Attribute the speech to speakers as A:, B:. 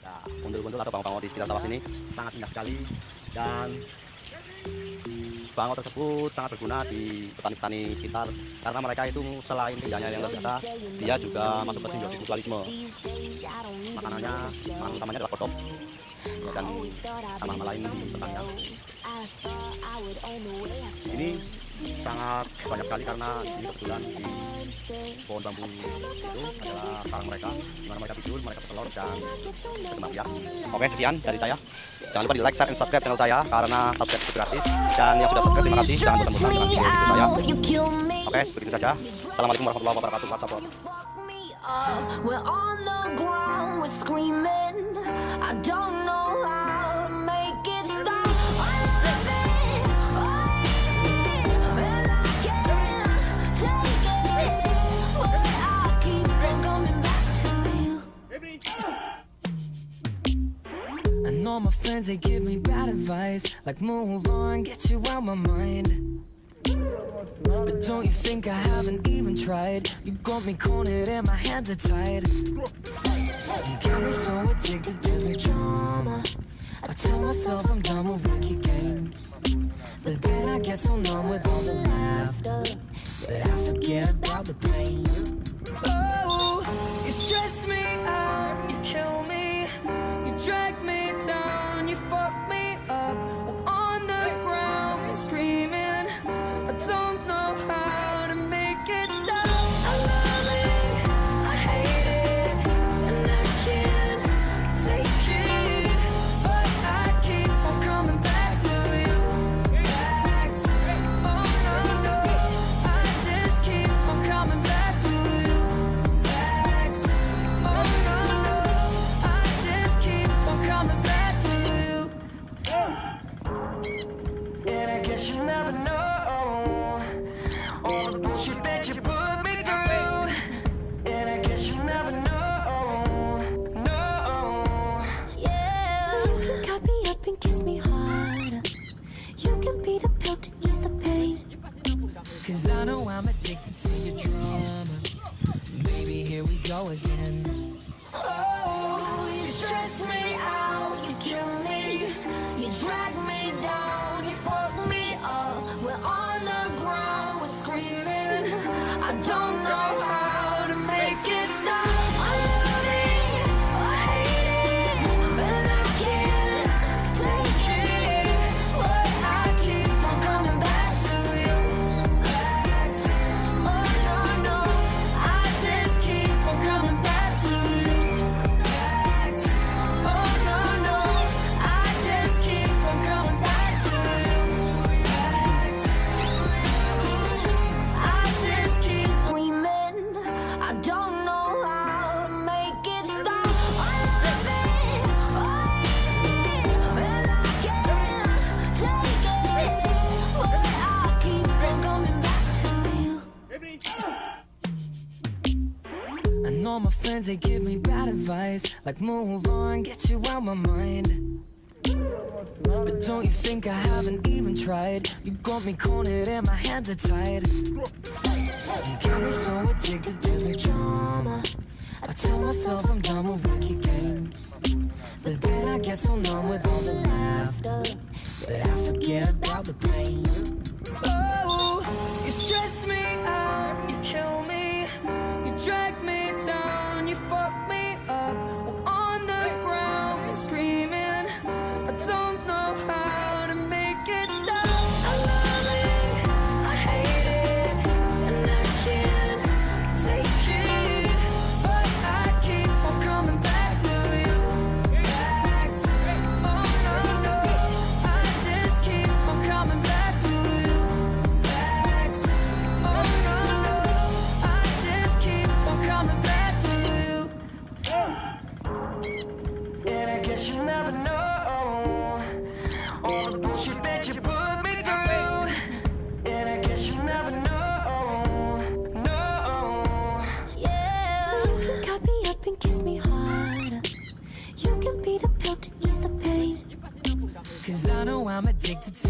A: Nah, gundul-gundul atau bangau-bangau di sekitar sawah sini sangat indah sekali, dan bangau tersebut sangat berguna di petani-petani sekitar karena mereka itu selain indahnya yang luar biasa, dia juga masuk ke simbiosis mutualisme. Makanannya, makanan utamanya adalah kodok dan tanaman lain di pertanian. Ini sangat banyak sekali karena ini kebetulan di pohon bambu itu adalah sarang mereka, di mana mereka tidur, mereka bertelur dan berkembang biak. Oke, sekian dari saya. Jangan lupa di like, share, dan subscribe channel saya karena subscribe itu gratis. Dan yang sudah subscribe terima kasih. Jangan bosan-bosan dengan video saya. Oke, begitu saja. Assalamualaikum warahmatullahi wabarakatuh. WhatsApp.
B: We're on the ground, we're screaming. I don't know how to make it stop. I love it, and I can't take it, but I keep on coming back to you.
C: I know my friends, they give me bad advice, like move on, get you out my mind. But don't you think I haven't even tried? You got me cornered and my hands are tied. You got me so addicted to the drama. I tell myself I'm done with wicked games, but then I get so numb with all the laughter that I forget about the pain. Oh, you stress me out, you kill me, you drag me down, you fuck me up. We're on the ground screaming, I don't know how to make it stop. I love it, I hate it, and I can't take it, but I keep on coming back to you. Back to you. Oh no, no, I just keep on coming back to you. Back to you. Oh no, no, I just keep on coming back to you. And I guess you never know all the bullshit that you put me through. And I guess you never know, no.
B: Yeah. So you can cut me up and kiss me harder. You can be the pill to ease the pain.
C: Cause I know I'm addicted to your drama. Baby, here we go again.
B: Oh, you stress me out, you kill me, you drag me down, you fuck me up. We're on the ground, we're screaming. I don't know how to make it stop. I love it, I hate it, and I can't take it, but I keep on coming back to you. Back to you. Oh no, no, I just keep on coming back to you. Back to you. Oh no, no, I just keep on coming back to you. Back to you. I just keep screaming. I don't know how to make it stop. I love it, and I can't take it, but I keep on coming back to you.
C: I know my friends, they give me bad advice, like move on, get you out my mind. But don't you think I haven't even tried? You got me cornered and my hands are tied. You got me so addicted to the drama. I tell myself I'm done with wicked games, but then I get so numb with all the laughter that I forget about the pain. Oh, you stress me out, you kill me, you drag me down, you fuck me up. We're on the ground screaming, I don't know how to make it stop. I love it, I hate it, and I can't take it, but I keep on coming back to you. Back to you. Oh no, no, I just keep on coming back to you. Back to you. Oh no, no, I just keep on coming back to you. And I guess you never know all the bullshit that you put me through. And I guess you never know, no.
B: Yeah. So you can cut me up and kiss me harder. You can be the pill to ease the pain.
C: Cause I know I'm addicted to